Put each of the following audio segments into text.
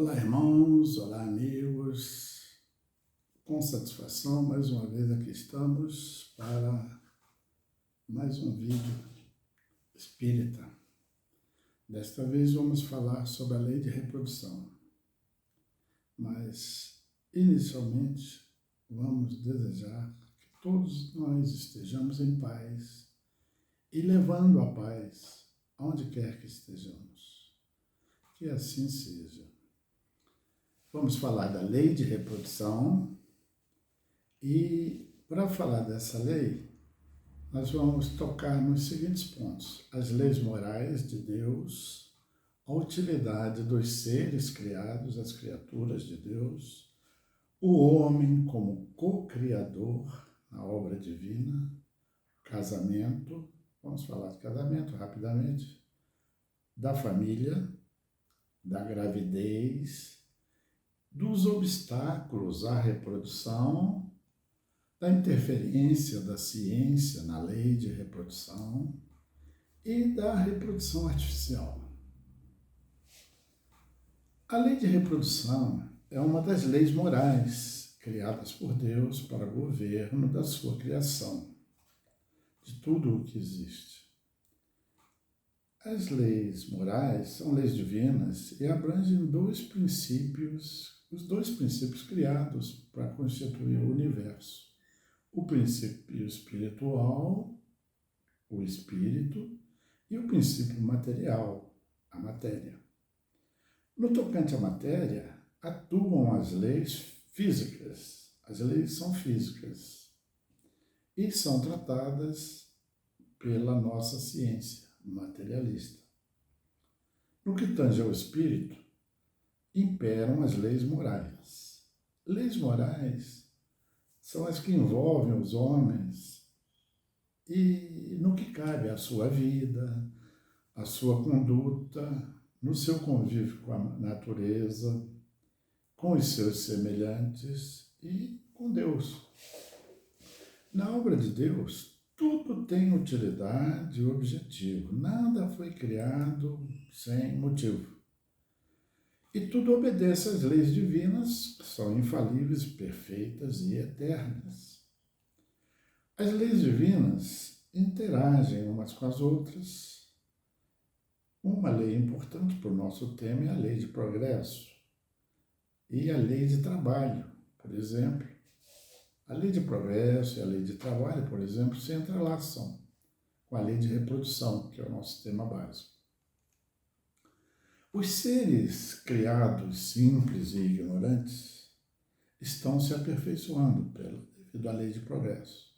Olá, irmãos, olá, amigos. Com satisfação, mais uma vez aqui estamos para mais um vídeo espírita. Desta vez vamos falar sobre a lei de reprodução, mas inicialmente vamos desejar que todos nós estejamos em paz e levando a paz aonde quer que estejamos. Que assim seja. Vamos falar da lei de reprodução e, para falar dessa lei, nós vamos tocar nos seguintes pontos: as leis morais de Deus, a utilidade dos seres criados, as criaturas de Deus, o homem como co-criador na obra divina, casamento, vamos falar de casamento rapidamente, da família, da gravidez, dos obstáculos à reprodução, da interferência da ciência na lei de reprodução e da reprodução artificial. A lei de reprodução é uma das leis morais criadas por Deus para o governo da sua criação, de tudo o que existe. As leis morais são leis divinas e abrangem os dois princípios criados para constituir o universo. O princípio espiritual, o espírito, e o princípio material, a matéria. No tocante à matéria, atuam as leis físicas. As leis são físicas e são tratadas pela nossa ciência materialista. No que tange ao espírito, imperam as leis morais. Leis morais são as que envolvem os homens e no que cabe à sua vida, à sua conduta, no seu convívio com a natureza, com os seus semelhantes e com Deus. Na obra de Deus, tudo tem utilidade e objetivo. Nada foi criado sem motivo. E tudo obedece às leis divinas, que são infalíveis, perfeitas e eternas. As leis divinas interagem umas com as outras. Uma lei importante para o nosso tema é a lei de progresso e a lei de trabalho, por exemplo. A lei de progresso e a lei de trabalho, por exemplo, se entrelaçam com a lei de reprodução, que é o nosso tema básico. Os seres criados simples e ignorantes estão se aperfeiçoando devido à lei de progresso.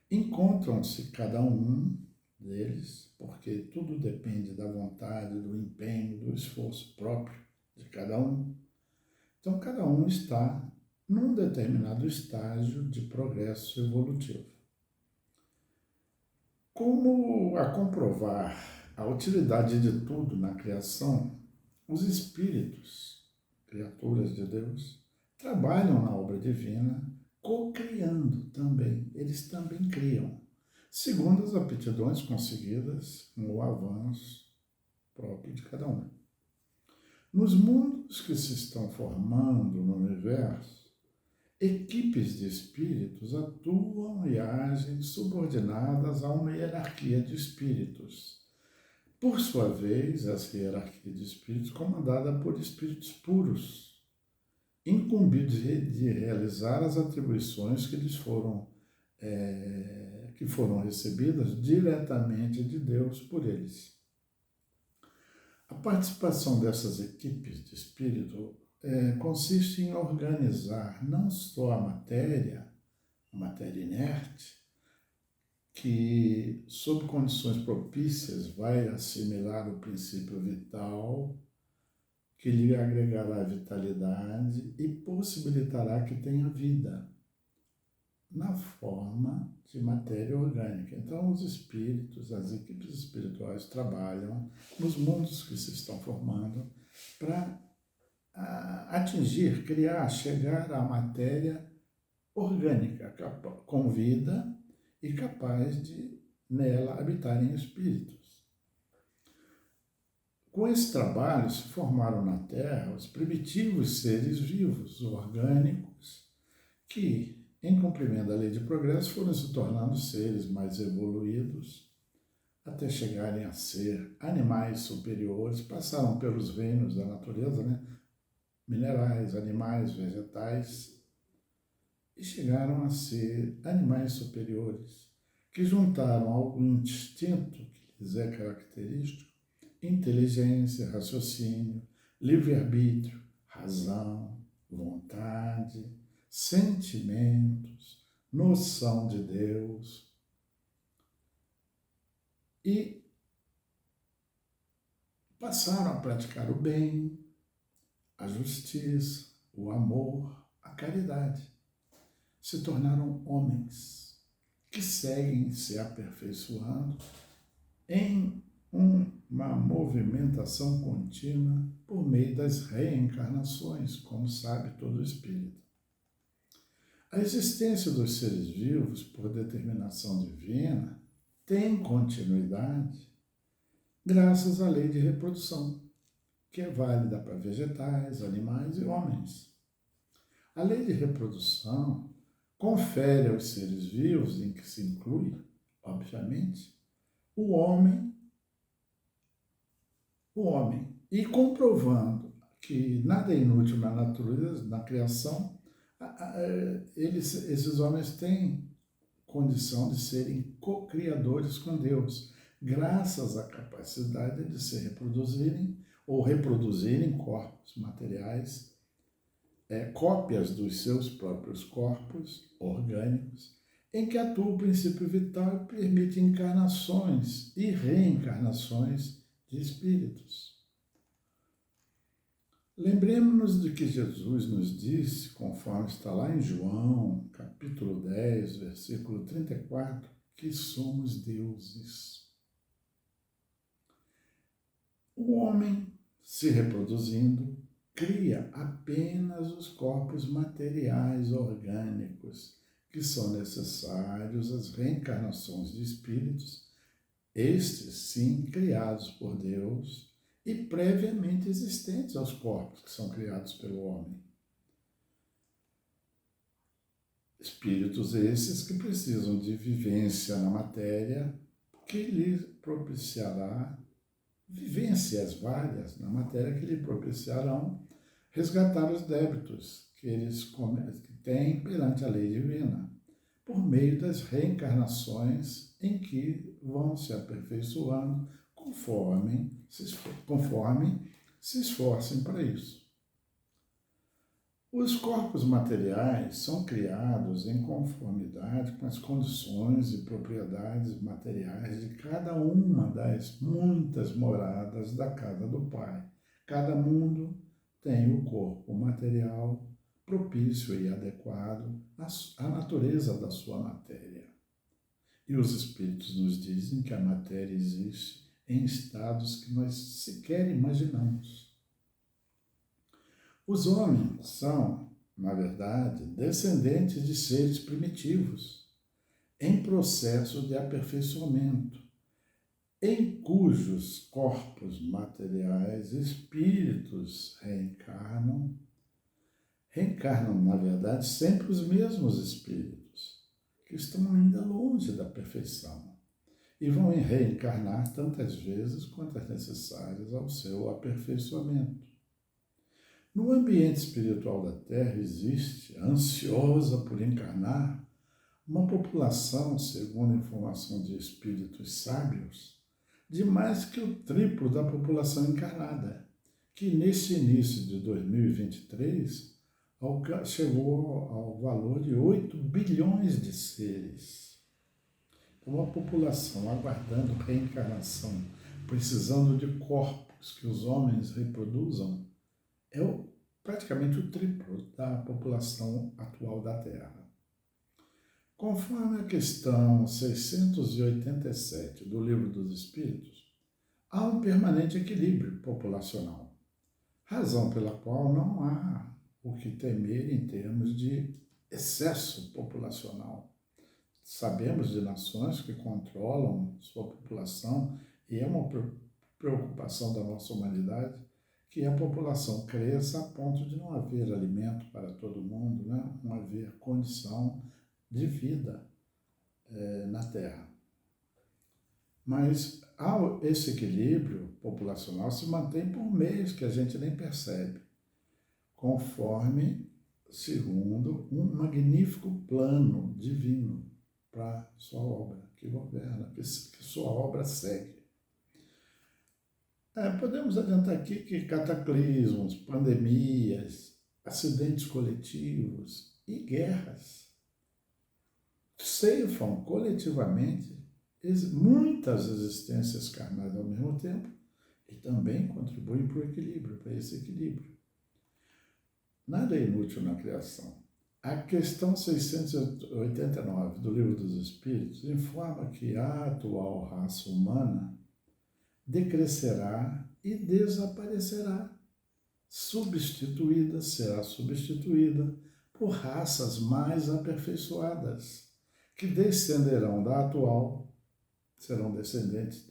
Encontram-se cada um deles, porque tudo depende da vontade, do empenho, do esforço próprio de cada um. Então, cada um está num determinado estágio de progresso evolutivo. Como a comprovar a utilidade de tudo na criação, os espíritos, criaturas de Deus, trabalham na obra divina, co-criando também. Eles também criam, segundo as aptidões conseguidas no avanço próprio de cada um. Nos mundos que se estão formando no universo, equipes de espíritos atuam e agem subordinadas a uma hierarquia de espíritos. Por sua vez, essa hierarquia de espíritos comandada por espíritos puros, incumbidos de realizar as atribuições que lhes foram recebidas diretamente de Deus por eles. A participação dessas equipes de espírito consiste em organizar não só a matéria inerte, que, sob condições propícias, vai assimilar o princípio vital, que lhe agregará vitalidade e possibilitará que tenha vida na forma de matéria orgânica. Então, os espíritos, as equipes espirituais trabalham nos mundos que se estão formando para atingir, criar, chegar à matéria orgânica, com vida e capaz de nela habitarem espíritos. Com esse trabalho se formaram na Terra os primitivos seres vivos, orgânicos, que, em cumprimento da lei de progresso, foram se tornando seres mais evoluídos, até chegarem a ser animais superiores, passaram pelos reinos da natureza, né? Minerais, animais, vegetais, e chegaram a ser animais superiores, que juntaram ao instinto que lhes é característico, inteligência, raciocínio, livre-arbítrio, razão, vontade, sentimentos, noção de Deus e passaram a praticar o bem, a justiça, o amor, a caridade. Se tornaram homens que seguem se aperfeiçoando em uma movimentação contínua por meio das reencarnações, como sabe todo espírito. A existência dos seres vivos, por determinação divina, tem continuidade graças à lei de reprodução, que é válida para vegetais, animais e homens. A lei de reprodução confere aos seres vivos, em que se inclui, obviamente, o homem, e comprovando que nada é inútil na natureza, na criação, esses homens têm condição de serem co-criadores com Deus, graças à capacidade de se reproduzirem ou reproduzirem corpos materiais, cópias dos seus próprios corpos orgânicos, em que atua o princípio vital e permite encarnações e reencarnações de espíritos. Lembremos-nos de que Jesus nos disse, conforme está lá em João, capítulo 10, versículo 34, que somos deuses. O homem, se reproduzindo, cria apenas os corpos materiais orgânicos que são necessários às reencarnações de espíritos, estes sim criados por Deus e previamente existentes aos corpos que são criados pelo homem. Espíritos esses que precisam de vivência na matéria, que lhe propiciará vivências várias na matéria que lhe propiciarão resgatar os débitos que eles têm perante a lei divina, por meio das reencarnações em que vão se aperfeiçoando conforme se esforcem para isso. Os corpos materiais são criados em conformidade com as condições e propriedades materiais de cada uma das muitas moradas da casa do Pai. Cada mundo tem o corpo material propício e adequado à natureza da sua matéria. E os espíritos nos dizem que a matéria existe em estados que nós sequer imaginamos. Os homens são, na verdade, descendentes de seres primitivos, em processo de aperfeiçoamento, em cujos corpos materiais espíritos reencarnam, na verdade, sempre os mesmos espíritos, que estão ainda longe da perfeição, e vão reencarnar tantas vezes quantas necessárias ao seu aperfeiçoamento. No ambiente espiritual da Terra existe, ansiosa por encarnar, uma população, segundo a informação de espíritos sábios, de mais que o triplo da população encarnada, que neste início de 2023 chegou ao valor de 8 bilhões de seres. Uma população aguardando reencarnação, precisando de corpos que os homens reproduzam, é praticamente o triplo da população atual da Terra. Conforme a questão 687 do Livro dos Espíritos, há um permanente equilíbrio populacional, razão pela qual não há o que temer em termos de excesso populacional. Sabemos de nações que controlam sua população e é uma preocupação da nossa humanidade que a população cresça a ponto de não haver alimento para todo mundo, né? Não haver condição de vida na Terra. Mas esse equilíbrio populacional se mantém por meios que a gente nem percebe, conforme, segundo um magnífico plano divino para sua obra, que governa, que sua obra segue. Podemos adiantar aqui que cataclismos, pandemias, acidentes coletivos e guerras ceifam coletivamente muitas existências carnais ao mesmo tempo e também contribuem para o equilíbrio, para esse equilíbrio. Nada é inútil na criação. A questão 689 do Livro dos Espíritos informa que a atual raça humana decrescerá e desaparecerá, será substituída por raças mais aperfeiçoadas, que descenderão da atual, serão descendentes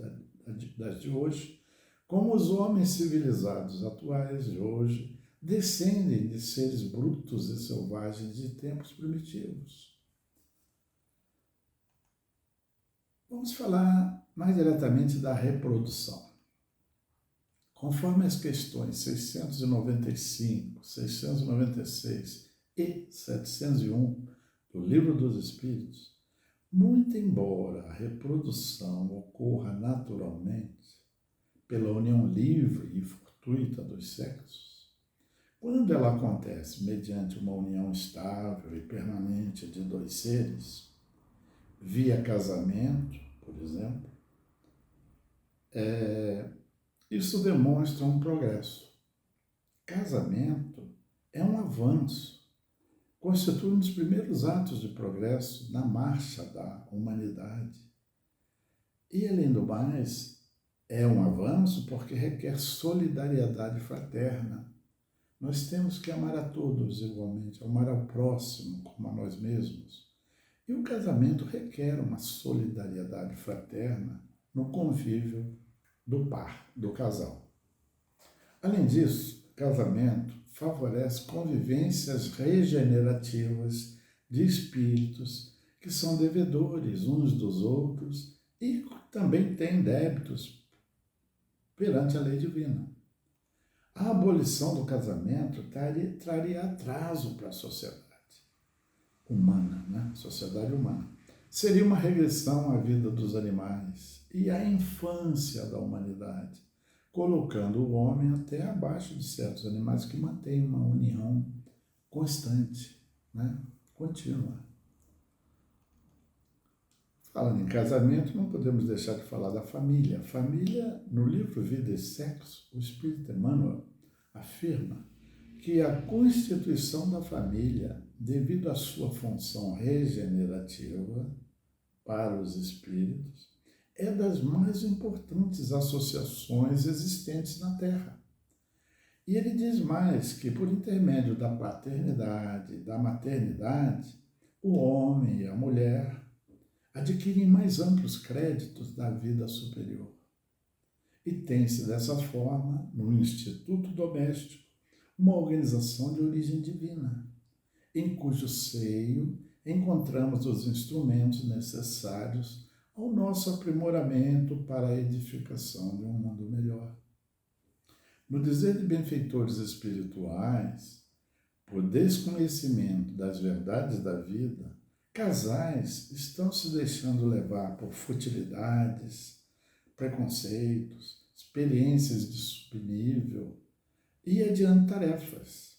das de hoje, como os homens civilizados atuais de hoje descendem de seres brutos e selvagens de tempos primitivos. Vamos falar mais diretamente da reprodução. Conforme as questões 695, 696 e 701 do Livro dos Espíritos, muito embora a reprodução ocorra naturalmente pela união livre e fortuita dos sexos, quando ela acontece mediante uma união estável e permanente de dois seres, via casamento, por exemplo, isso demonstra um progresso. Casamento é um avanço, constitui um dos primeiros atos de progresso na marcha da humanidade. E, além do mais, é um avanço porque requer solidariedade fraterna. Nós temos que amar a todos igualmente, amar ao próximo como a nós mesmos. E o casamento requer uma solidariedade fraterna no convívio do par, do casal. Além disso, o casamento favorece convivências regenerativas de espíritos que são devedores uns dos outros e também têm débitos perante a lei divina. A abolição do casamento traria atraso para a sociedade humana, né? Sociedade humana. Seria uma regressão à vida dos animais e à infância da humanidade, colocando o homem até abaixo de certos animais que mantêm uma união constante, né? Contínua. Falando em casamento, não podemos deixar de falar da família. A família, no livro Vida e Sexo, o Espírito Emmanuel afirma que a constituição da família, devido à sua função regenerativa para os espíritos, é das mais importantes associações existentes na Terra. E ele diz mais que, por intermédio da paternidade, da maternidade, o homem e a mulher adquirem mais amplos créditos da vida superior. E tem-se dessa forma, no Instituto Doméstico, uma organização de origem divina, em cujo seio encontramos os instrumentos necessários ao nosso aprimoramento para a edificação de um mundo melhor. No dizer de benfeitores espirituais, por desconhecimento das verdades da vida, casais estão se deixando levar por futilidades, preconceitos, experiências de subnível e adiante tarefas,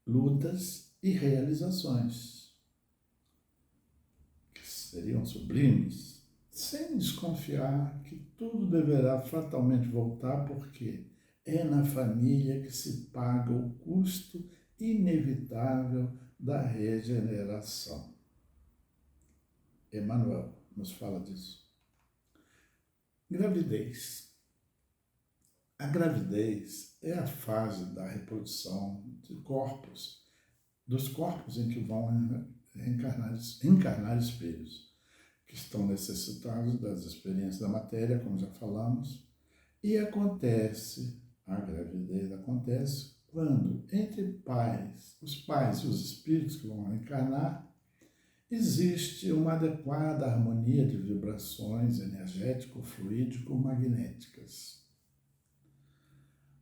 lutas e realizações, que seriam sublimes, sem desconfiar que tudo deverá fatalmente voltar, porque é na família que se paga o custo inevitável da regeneração. Emmanuel nos fala disso. Gravidez. A gravidez é a fase da reprodução de corpos, dos corpos em que vão encarnar espíritos, que estão necessitados das experiências da matéria, como já falamos, E a gravidez acontece quando entre os pais e os espíritos que vão reencarnar, existe uma adequada harmonia de vibrações energético-fluídico-magnéticas.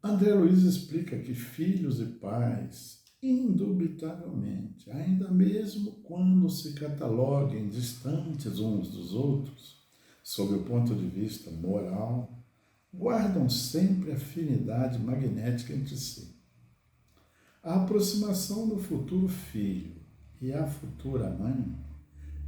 André Luiz explica que filhos e pais, indubitavelmente, ainda mesmo quando se cataloguem distantes uns dos outros, sob o ponto de vista moral, guardam sempre afinidade magnética entre si. A aproximação do futuro filho e a futura mãe,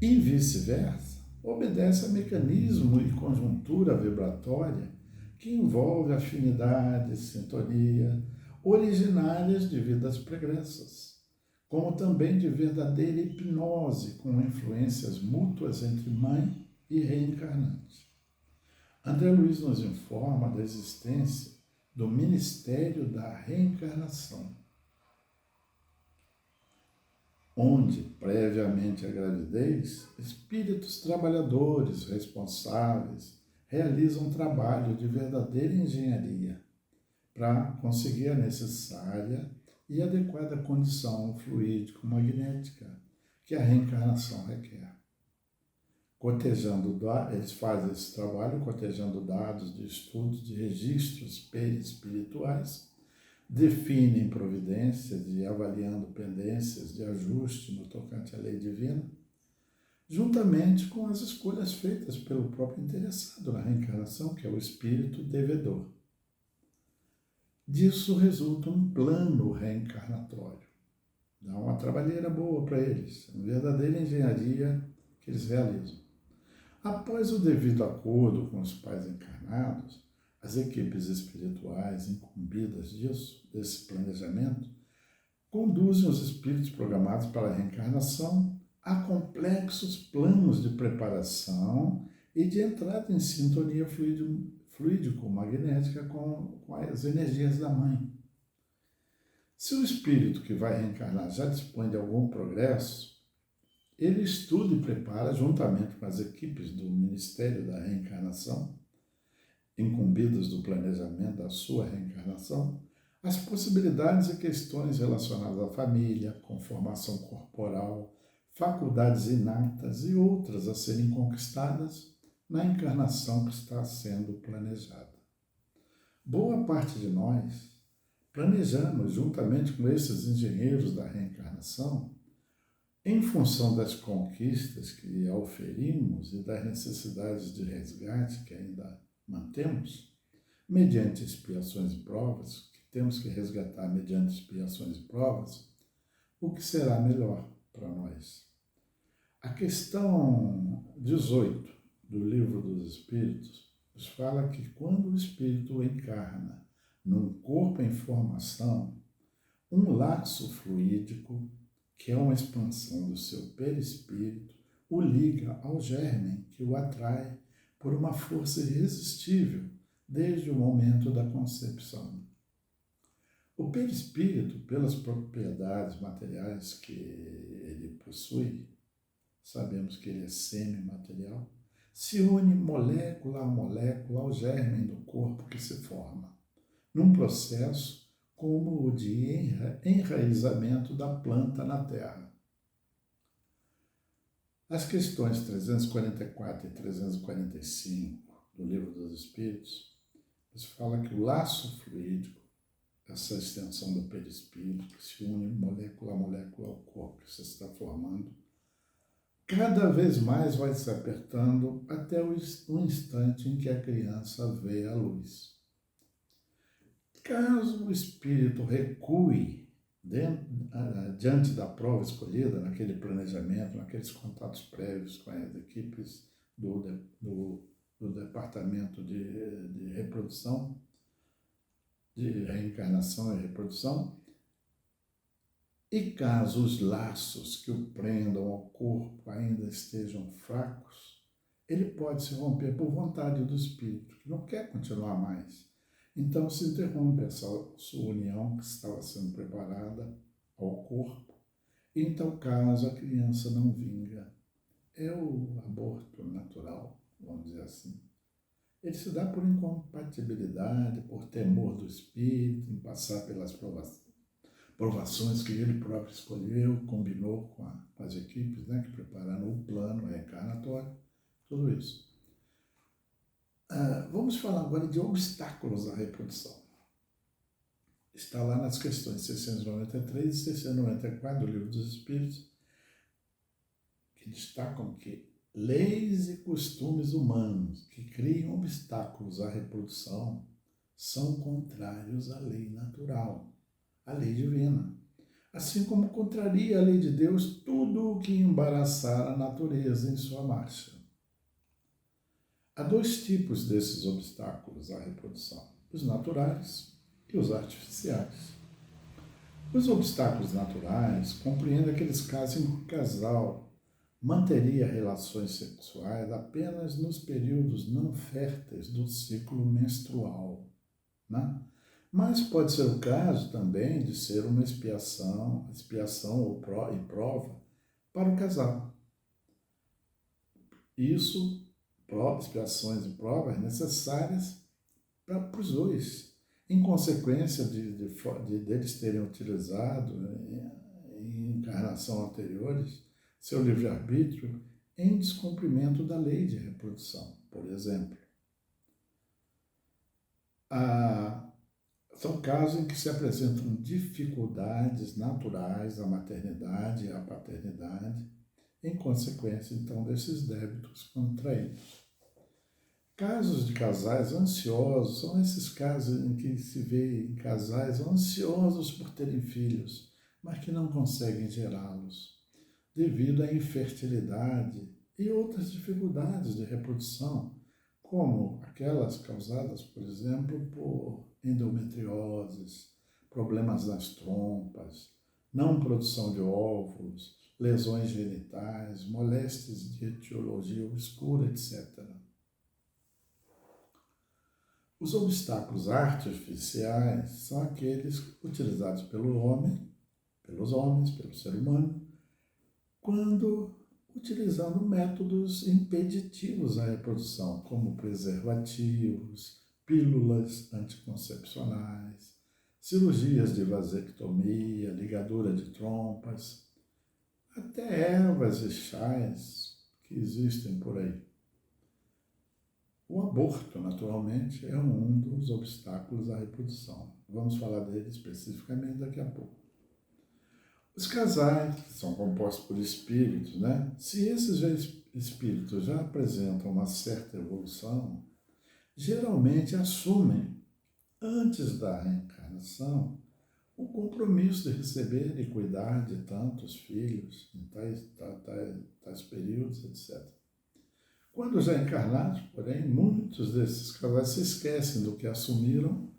e vice-versa, obedece a mecanismo e conjuntura vibratória que envolve afinidade e sintonia originárias de vidas pregressas, como também de verdadeira hipnose com influências mútuas entre mãe e reencarnante. André Luiz nos informa da existência do Ministério da Reencarnação, onde, previamente à gravidez, espíritos trabalhadores responsáveis realizam trabalho de verdadeira engenharia para conseguir a necessária e adequada condição fluídico-magnética que a reencarnação requer. Eles fazem esse trabalho cotejando dados de estudos de registros perispirituais, definem providências e avaliando pendências de ajuste no tocante à lei divina, juntamente com as escolhas feitas pelo próprio interessado na reencarnação, que é o espírito devedor. Disso resulta um plano reencarnatório. Dá uma trabalheira boa para eles, uma verdadeira engenharia que eles realizam. Após o devido acordo com os pais encarnados, as equipes espirituais incumbidas desse planejamento, conduzem os espíritos programados para a reencarnação a complexos planos de preparação e de entrada em sintonia fluídico-magnética com as energias da mãe. Se o espírito que vai reencarnar já dispõe de algum progresso, ele estuda e prepara, juntamente com as equipes do Ministério da Reencarnação, incumbidos do planejamento da sua reencarnação, as possibilidades e questões relacionadas à família, conformação corporal, faculdades inatas e outras a serem conquistadas na encarnação que está sendo planejada. Boa parte de nós planejamos, juntamente com esses engenheiros da reencarnação, em função das conquistas que auferimos e das necessidades de resgate que ainda mantemos, mediante expiações e provas, que temos que resgatar mediante expiações e provas, o que será melhor para nós. A questão 18 do Livro dos Espíritos nos fala que quando o espírito encarna num corpo em formação, um laço fluídico, que é uma expansão do seu perispírito, o liga ao germe que o atrai por uma força irresistível desde o momento da concepção. O perispírito, pelas propriedades materiais que ele possui, sabemos que ele é semimaterial, se une molécula a molécula ao germe do corpo que se forma, num processo como o de enraizamento da planta na terra. As questões 344 e 345 do Livro dos Espíritos nos fala que o laço fluídico, essa extensão do perispírito que se une molécula a molécula ao corpo que se está formando, cada vez mais vai se apertando até o instante em que a criança vê a luz. Caso o espírito recue diante da prova escolhida, naquele planejamento, naqueles contatos prévios com as equipes do Departamento de Reprodução, de Reencarnação e Reprodução, e caso os laços que o prendam ao corpo ainda estejam fracos, ele pode se romper por vontade do espírito, que não quer continuar mais. Então se interrompe essa sua união que estava sendo preparada ao corpo, e em tal caso a criança não vinga. É o aborto natural, vamos dizer assim. ele se dá por incompatibilidade, por temor do espírito, em passar pelas provações que ele próprio escolheu, combinou com as equipes, né, que prepararam o plano reencarnatório, tudo isso. Vamos falar agora de obstáculos à reprodução. Está lá nas questões 693 e 694 do Livro dos Espíritos, que destacam que leis e costumes humanos que criam obstáculos à reprodução são contrários à lei natural, à lei divina. Assim como contraria a lei de Deus tudo o que embaraçar a natureza em sua marcha. Há dois tipos desses obstáculos à reprodução: os naturais e os artificiais. Os obstáculos naturais compreendem aqueles casos em que o casal manteria relações sexuais apenas nos períodos não férteis do ciclo menstrual, né? Mas pode ser o caso também de ser uma expiação e prova para o casal. Isso, expiações e provas necessárias para os dois, em consequência deles terem utilizado em encarnação anteriores seu livre-arbítrio em descumprimento da lei de reprodução, por exemplo. São casos em que se apresentam dificuldades naturais à maternidade e à paternidade, em consequência, então, desses débitos contraídos. Casos de casais ansiosos são esses casos em que se vê casais ansiosos por terem filhos, mas que não conseguem gerá-los, devido à infertilidade e outras dificuldades de reprodução, como aquelas causadas, por exemplo, por endometrioses, problemas nas trompas, não produção de óvulos, lesões genitais, moléstias de etiologia obscura, etc. Os obstáculos artificiais são aqueles utilizados pelos homens, pelo ser humano, quando utilizando métodos impeditivos à reprodução, como preservativos, pílulas anticoncepcionais, cirurgias de vasectomia, ligadura de trompas, até ervas e chás que existem por aí. O aborto, naturalmente, é um dos obstáculos à reprodução. Vamos falar dele especificamente daqui a pouco. Os casais, que são compostos por espíritos, né? Se esses espíritos já apresentam uma certa evolução, geralmente assumem, antes da reencarnação, o compromisso de receber e cuidar de tantos filhos em tais períodos, etc. Quando já encarnados, porém, muitos desses casais se esquecem do que assumiram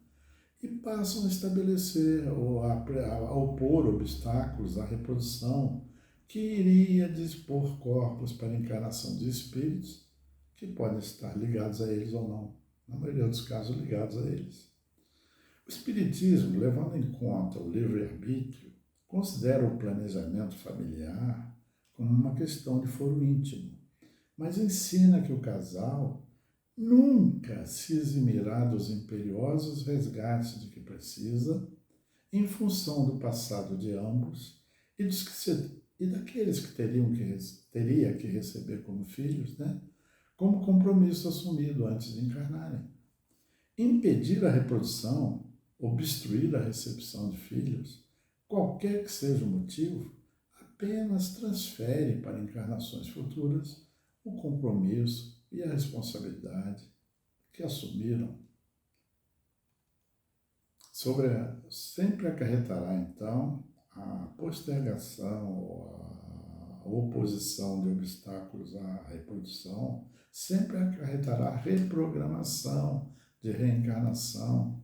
e passam a estabelecer ou a opor obstáculos à reprodução que iria dispor corpos para a encarnação de espíritos que podem estar ligados a eles ou não, na maioria dos casos ligados a eles. O Espiritismo, levando em conta o livre-arbítrio, considera o planejamento familiar como uma questão de foro íntimo, mas ensina que o casal nunca se eximirá dos imperiosos resgates de que precisa, em função do passado de ambos e daqueles que teria que receber como filhos, né, como compromisso assumido antes de encarnarem. Impedir a reprodução, obstruir a recepção de filhos, qualquer que seja o motivo, apenas transfere para encarnações futuras o compromisso e a responsabilidade que assumiram. Sempre acarretará, então, a postergação ou a oposição de obstáculos à reprodução, sempre acarretará a reprogramação de reencarnação,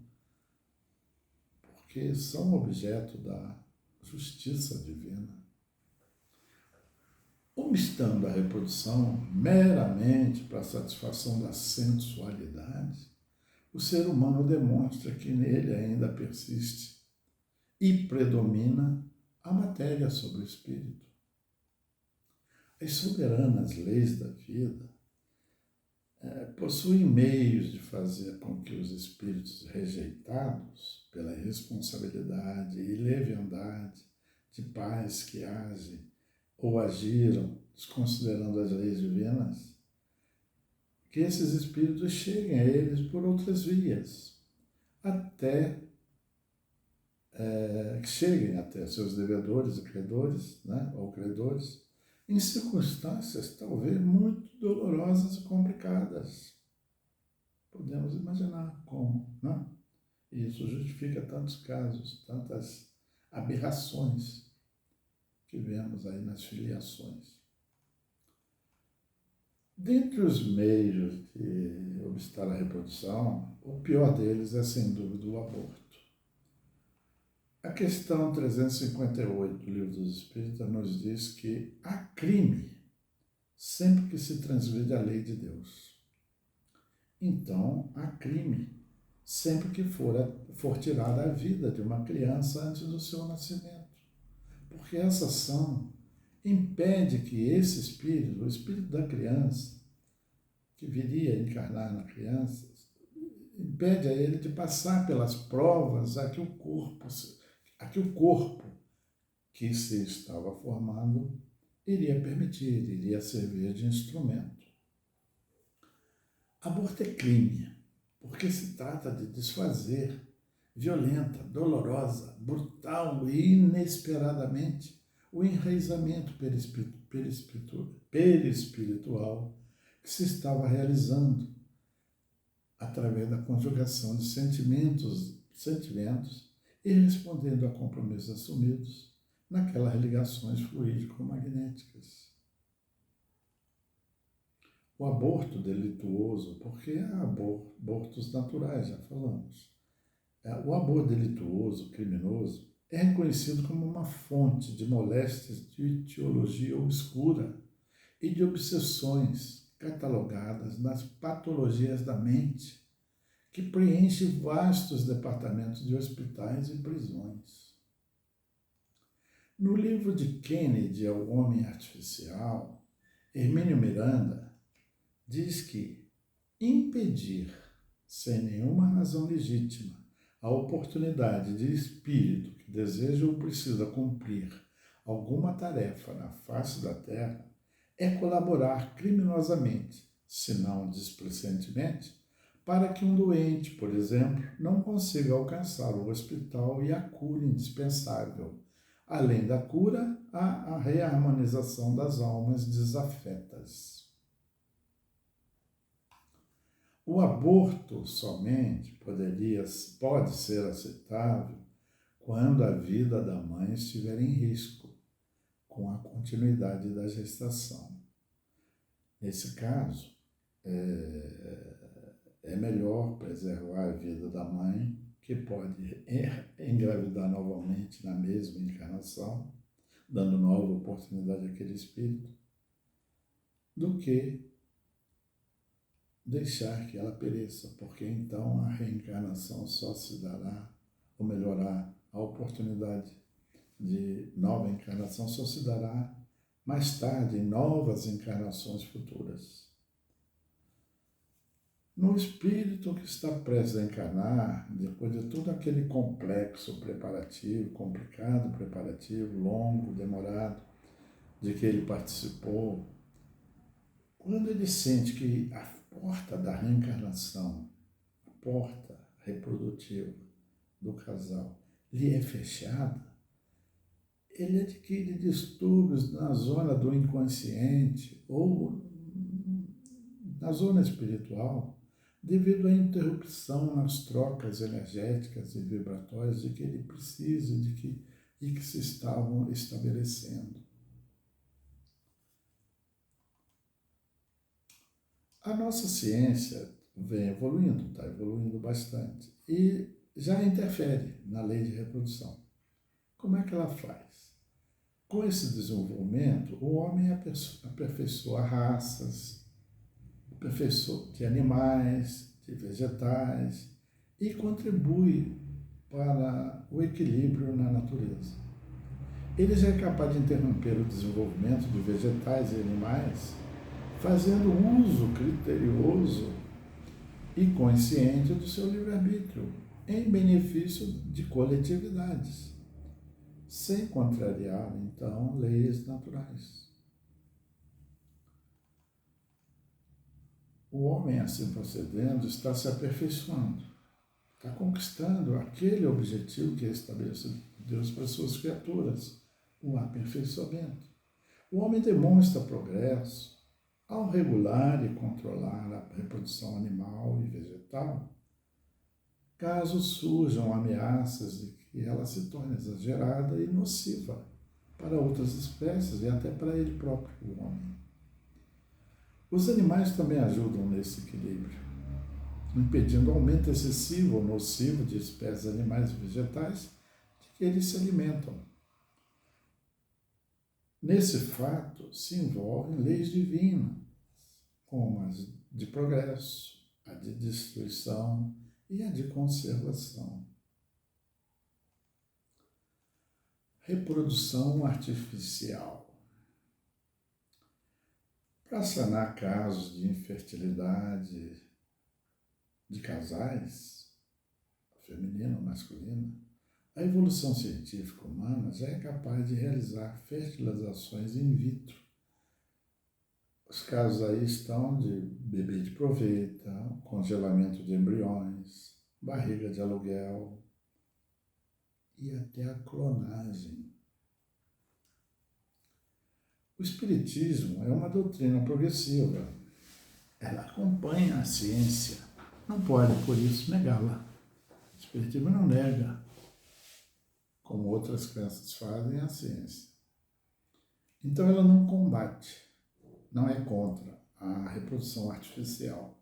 porque são objeto da justiça divina. Obstando a reprodução meramente para a satisfação da sensualidade, o ser humano demonstra que nele ainda persiste e predomina a matéria sobre o espírito. As soberanas leis da vida possuem meios de fazer com que os espíritos rejeitados pela irresponsabilidade e leviandade de pais que agem ou agiram desconsiderando as leis divinas, que esses espíritos cheguem a eles por outras vias, até que cheguem até seus devedores e credores, né, ou credores, em circunstâncias talvez muito dolorosas e complicadas. Podemos imaginar como, né? E isso justifica tantos casos, tantas aberrações que vemos aí nas filiações. Dentre os meios de obstar a reprodução, o pior deles é, sem dúvida, o aborto. A questão 358 do Livro dos Espíritos nos diz que há crime sempre que se transgride a lei de Deus. Então, há crime sempre que for tirada a vida de uma criança antes do seu nascimento. Porque essa ação impede que esse espírito, o espírito da criança, que viria a encarnar na criança, impede a ele de passar pelas provas a que o corpo que se estava formando iria permitir, iria servir de instrumento. Aborto é crime, porque se trata de desfazer violenta, dolorosa, brutal e inesperadamente o enraizamento perispiritual que se estava realizando através da conjugação de sentimentos e respondendo a compromissos assumidos naquelas ligações fluídico-magnéticas. O aborto delituoso, porque há abortos naturais, já falamos. O aborto delituoso, criminoso, é reconhecido como uma fonte de moléstias de teologia obscura e de obsessões catalogadas nas patologias da mente, que preenche vastos departamentos de hospitais e prisões. No livro de Kennedy, O Homem Artificial, Hermínio Miranda diz que impedir, sem nenhuma razão legítima, a oportunidade de espírito que deseja ou precisa cumprir alguma tarefa na face da Terra é colaborar criminosamente, se não displicentemente, para que um doente, por exemplo, não consiga alcançar o hospital e a cura indispensável. Além da cura, há a reharmonização das almas desafetas. O aborto somente pode ser aceitável quando a vida da mãe estiver em risco, com a continuidade da gestação. Nesse caso, é melhor preservar a vida da mãe, que pode engravidar novamente na mesma encarnação, dando nova oportunidade àquele espírito, do que deixar que ela pereça, porque então a reencarnação só se dará, ou melhorar, a oportunidade de nova encarnação só se dará mais tarde, em novas encarnações futuras. No espírito que está prestes a encarnar, depois de todo aquele complexo preparativo, complicado preparativo, longo, demorado, de que ele participou, quando ele sente que a porta da reencarnação, a porta reprodutiva do casal, lhe é fechada, ele adquire distúrbios na zona do inconsciente ou na zona espiritual, devido à interrupção nas trocas energéticas e vibratórias de que ele precisa e que se estavam estabelecendo. A nossa ciência vem evoluindo, está evoluindo bastante, e já interfere na lei de reprodução. Como é que ela faz? Com esse desenvolvimento, o homem aperfeiçoa raças, aperfeiçoa de animais, de vegetais, e contribui para o equilíbrio na natureza. Ele já é capaz de interromper o desenvolvimento de vegetais e animais, fazendo uso criterioso e consciente do seu livre-arbítrio, em benefício de coletividades, sem contrariar, então, leis naturais. O homem, assim procedendo, está se aperfeiçoando, está conquistando aquele objetivo que estabelece Deus para suas criaturas, o aperfeiçoamento. O homem demonstra progresso ao regular e controlar a reprodução animal e vegetal, caso surjam ameaças de que ela se torne exagerada e nociva para outras espécies e até para ele próprio, o homem. Os animais também ajudam nesse equilíbrio, impedindo o aumento excessivo ou nocivo de espécies animais e vegetais de que eles se alimentam. Nesse fato se envolvem leis divinas, como as de progresso, a de destruição e a de conservação. Reprodução artificial. Para sanar casos de infertilidade de casais, feminino ou masculino, a evolução científica humana já é capaz de realizar fertilizações in vitro. Os casos aí estão de bebê de proveta, congelamento de embriões, barriga de aluguel e até a clonagem. O Espiritismo é uma doutrina progressiva. Ela acompanha a ciência. Não pode, por isso, negá-la. O Espiritismo não nega, como outras crenças fazem, a ciência. Então ela não combate, não é contra a reprodução artificial,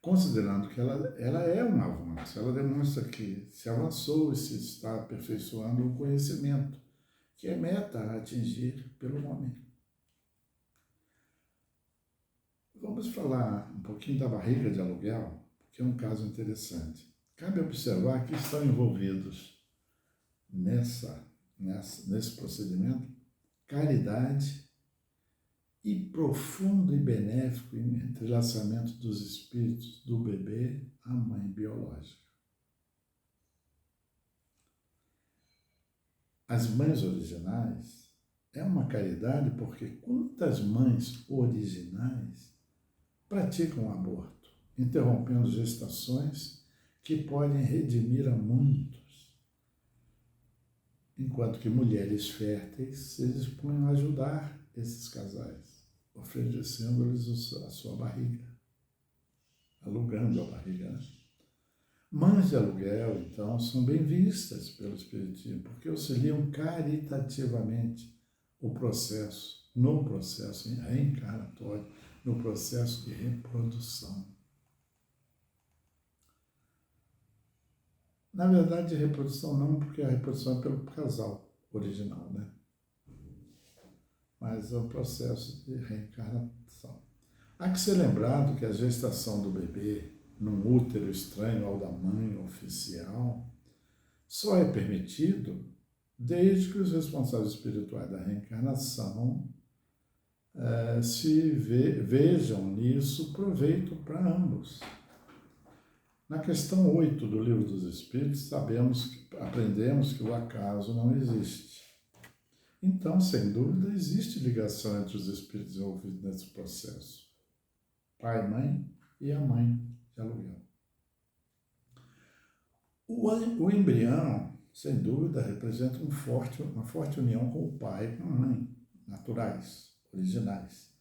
considerando que ela é um avanço, ela demonstra que se avançou e se está aperfeiçoando o conhecimento, que é meta a atingir pelo homem. Vamos falar um pouquinho da barriga de aluguel, que é um caso interessante. Cabe observar que estão envolvidos nesse procedimento caridade e profundo e benéfico entrelaçamento dos espíritos do bebê à mãe biológica. As mães originais é uma caridade porque quantas mães originais praticam o aborto, interrompendo gestações que podem redimir a muitos, enquanto que mulheres férteis se dispõem a ajudar esses casais, oferecendo-lhes a sua barriga, alugando a barriga. Mães de aluguel, então, são bem vistas pelo Espiritismo, porque auxiliam caritativamente no processo reencarnatório, no processo de reprodução. Na verdade, reprodução não, porque a reprodução é pelo casal original, né? Mas é um processo de reencarnação. Há que ser lembrado que a gestação do bebê num útero estranho ao da mãe oficial só é permitido desde que os responsáveis espirituais da reencarnação vejam nisso proveito para ambos. Na questão 8 do Livro dos Espíritos, aprendemos que o acaso não existe. Então, sem dúvida, existe ligação entre os espíritos envolvidos nesse processo. Pai, mãe e a mãe de aluguel. O embrião, sem dúvida, representa uma forte união com o pai e com a mãe, naturais, originais.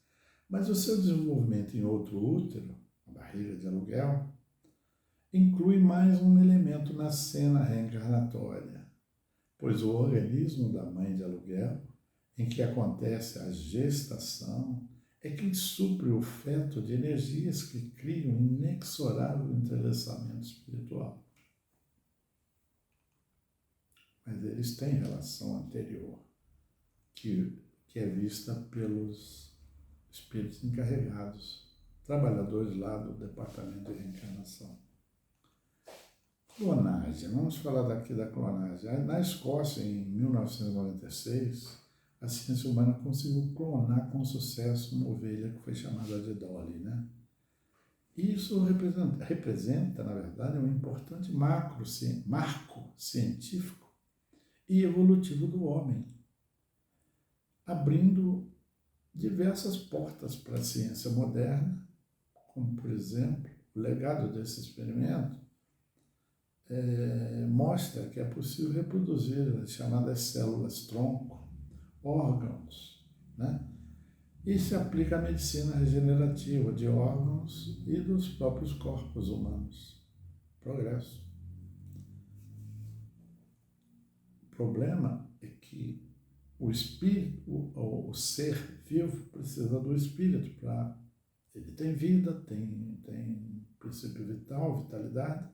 Mas o seu desenvolvimento em outro útero, a barriga de aluguel, inclui mais um elemento na cena reencarnatória, pois o organismo da mãe de aluguel, em que acontece a gestação, é quem supre o feto de energias que criam inexorável entrelaçamento espiritual. Mas eles têm relação anterior, que é vista pelos espíritos encarregados, trabalhadores lá do Departamento de Reencarnação. Clonagem, vamos falar daqui da clonagem. Na Escócia, em 1996, a ciência humana conseguiu clonar com sucesso uma ovelha que foi chamada de Dolly, né? Isso representa, na verdade, um importante marco científico e evolutivo do homem, abrindo diversas portas para a ciência moderna, como, por exemplo, o legado desse experimento mostra que é possível reproduzir as chamadas células-tronco, órgãos, né? E se aplica à medicina regenerativa de órgãos e dos próprios corpos humanos. Progresso. O problema é que o espírito, o ser vivo, precisa do espírito para... Ele tem vida, tem princípio vital, vitalidade,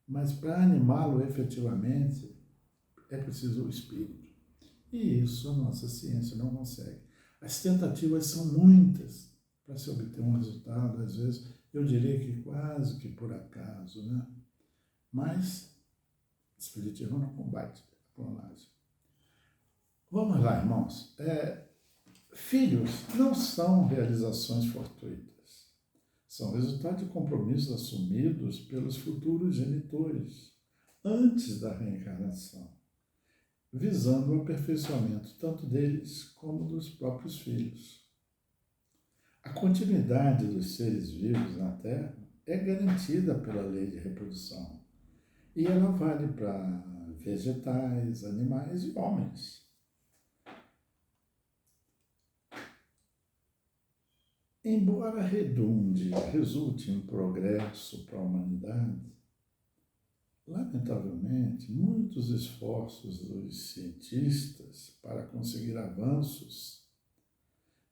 mas para animá-lo efetivamente é preciso o espírito. E isso a nossa ciência não consegue. As tentativas são muitas para se obter um resultado, às vezes, eu diria que quase que por acaso, né? Mas o espiritismo não combate a clonagem. Vamos lá, irmãos. Filhos não são realizações fortuitas. São resultado de compromissos assumidos pelos futuros genitores antes da reencarnação, visando o aperfeiçoamento tanto deles como dos próprios filhos. A continuidade dos seres vivos na Terra é garantida pela lei de reprodução e ela vale para vegetais, animais e homens. Embora resulte em progresso para a humanidade, lamentavelmente, muitos esforços dos cientistas para conseguir avanços,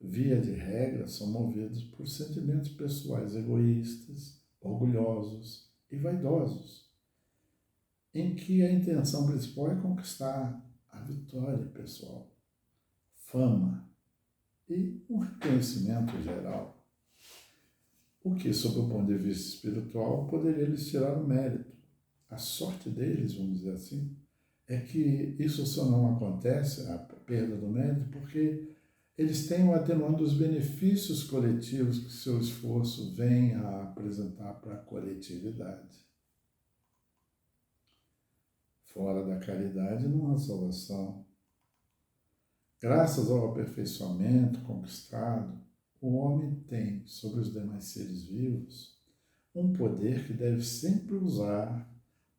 via de regra, são movidos por sentimentos pessoais egoístas, orgulhosos e vaidosos, em que a intenção principal é conquistar a vitória pessoal, fama e um reconhecimento geral, o que, sob o ponto de vista espiritual, poderia lhes tirar o mérito. A sorte deles, vamos dizer assim, é que isso só não acontece, a perda do mérito, porque eles têm o atenuante dos benefícios coletivos que seu esforço vem a apresentar para a coletividade. Fora da caridade não há salvação. Graças ao aperfeiçoamento conquistado, o homem tem sobre os demais seres vivos um poder que deve sempre usar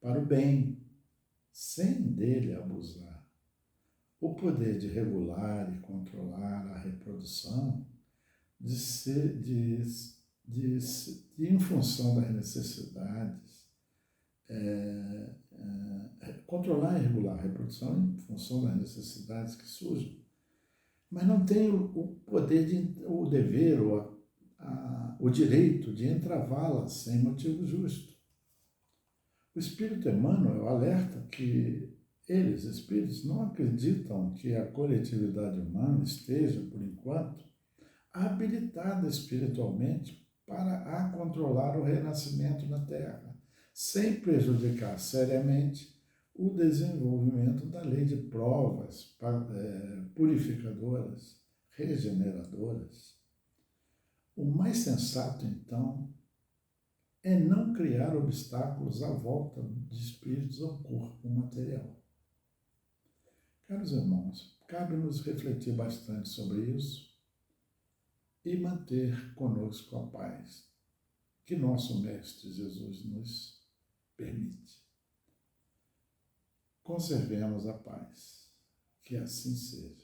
para o bem, sem dele abusar. O poder de regular e controlar a reprodução, em função das necessidades, controlar e regular a reprodução em função das necessidades que surgem, mas não tem o poder, o dever, o direito de entravá-la sem motivo justo. O Espírito Emmanuel alerta que eles, espíritos, não acreditam que a coletividade humana esteja, por enquanto, habilitada espiritualmente para controlar o renascimento na Terra, sem prejudicar seriamente o desenvolvimento da lei de provas purificadoras, regeneradoras. O mais sensato, então, é não criar obstáculos à volta de espíritos ao corpo material. Caros irmãos, cabe-nos refletir bastante sobre isso e manter conosco a paz que nosso Mestre Jesus nos permite. Conservemos a paz, que assim seja.